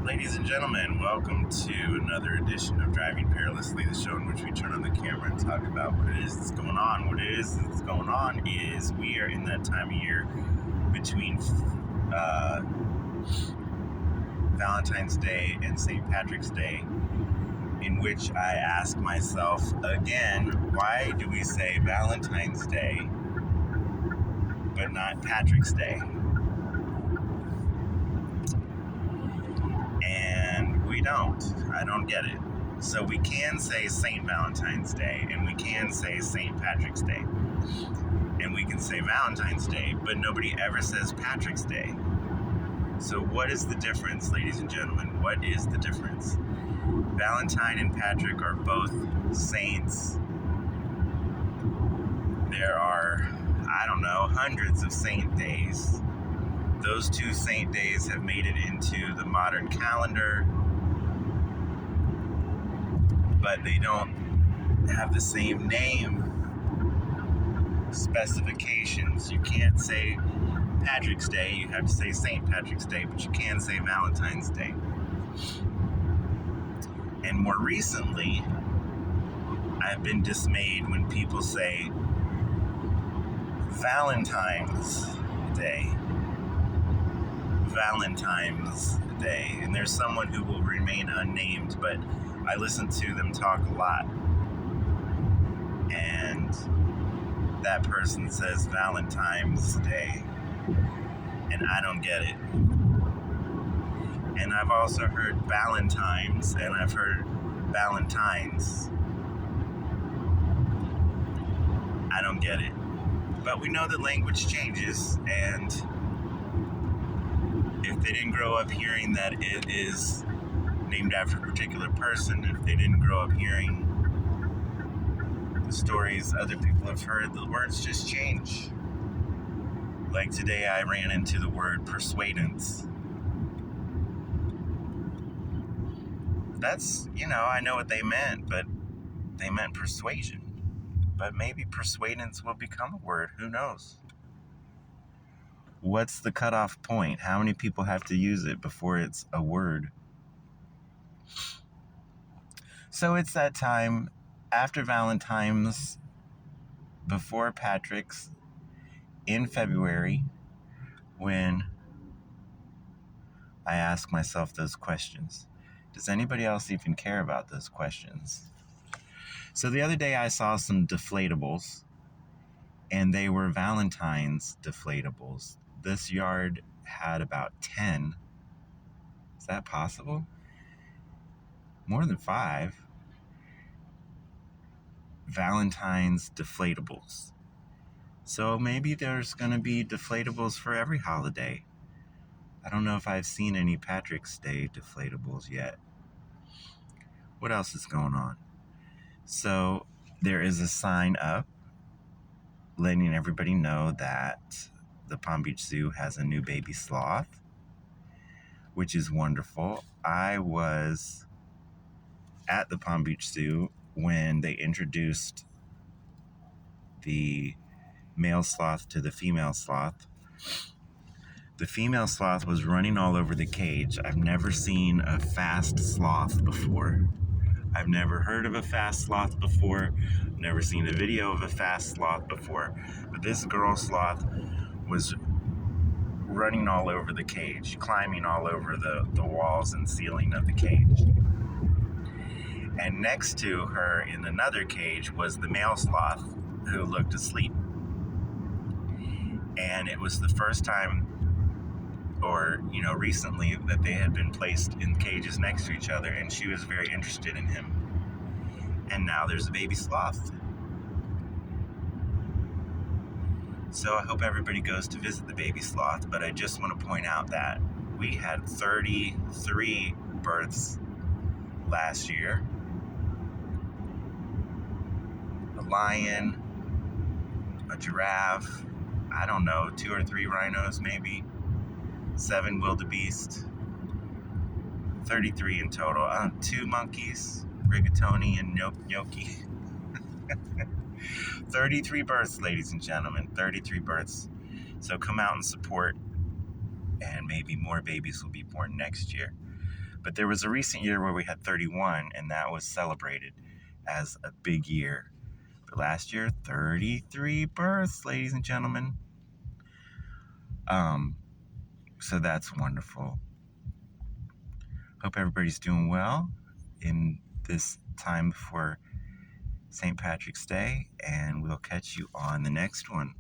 Ladies and gentlemen, welcome to another edition of Driving Perilously, the show in which we turn on the camera and talk about what it is that's going on. What it is that's going on is we are in that time of year between Valentine's Day and St. Patrick's Day, in which I ask myself again, why do we say Valentine's Day but not Patrick's Day? And we don't. I don't get it. So we can say St. Valentine's Day, and we can say St. Patrick's Day, and we can say Valentine's Day, but nobody ever says Patrick's Day. So what is the difference, ladies and gentlemen? What is the difference? Valentine and Patrick are both saints. There are, hundreds of saint days. Those two saint days have made it into the modern calendar, but they don't have the same name specifications. You can't say Patrick's Day, you have to say St. Patrick's Day, but you can say Valentine's Day. And more recently, I've been dismayed when people say Valentine's Day. Valentine's Day. And there's someone who will remain unnamed, but I listen to them talk a lot. And that person says Valentine's Day. And I don't get it. And I've also heard Valentine's, and I've heard Valentine's. I don't get it. But we know that language changes, and if they didn't grow up hearing that it is named after a particular person, if they didn't grow up hearing the stories other people have heard, the words just change. Like today I ran into the word persuadance. That's, I know what they meant, but they meant persuasion. But maybe persuadance will become a word. Who knows? What's the cutoff point? How many people have to use it before it's a word? So it's that time after Valentine's, before Patrick's, in February, when I ask myself those questions. Does anybody else even care about those questions? So the other day I saw some deflatables, and they were Valentine's deflatables. This yard had about 10. Is that possible? More than 5. Valentine's deflatables. So maybe there's going to be deflatables for every holiday. I don't know if I've seen any Patrick's Day deflatables yet. What else is going on? So there is a sign up letting everybody know that the Palm Beach Zoo has a new baby sloth, which is wonderful. I was at the Palm Beach Zoo when they introduced the male sloth to the female sloth. The female sloth was running all over the cage. I've never seen a fast sloth before. I've never heard of a fast sloth before. Never seen a video of a fast sloth before. But this girl sloth was running all over the cage, climbing all over the walls and ceiling of the cage. And next to her in another cage was the male sloth who looked asleep. And it was the first time, or recently, that they had been placed in cages next to each other, and she was very interested in him. And now there's a baby sloth. So I hope everybody goes to visit the baby sloth, but I just want to point out that we had 33 births last year. A lion, a giraffe, 2 or 3 rhinos maybe, 7 wildebeest, 33 in total. 2 monkeys, rigatoni and gnocchi. 33 births, ladies and gentlemen, 33 births. So come out and support, and maybe more babies will be born next year. But there was a recent year where we had 31, and that was celebrated as a big year. But last year, 33 births, ladies and gentlemen. So that's wonderful. Hope everybody's doing well in this time before St. Patrick's Day, and we'll catch you on the next one.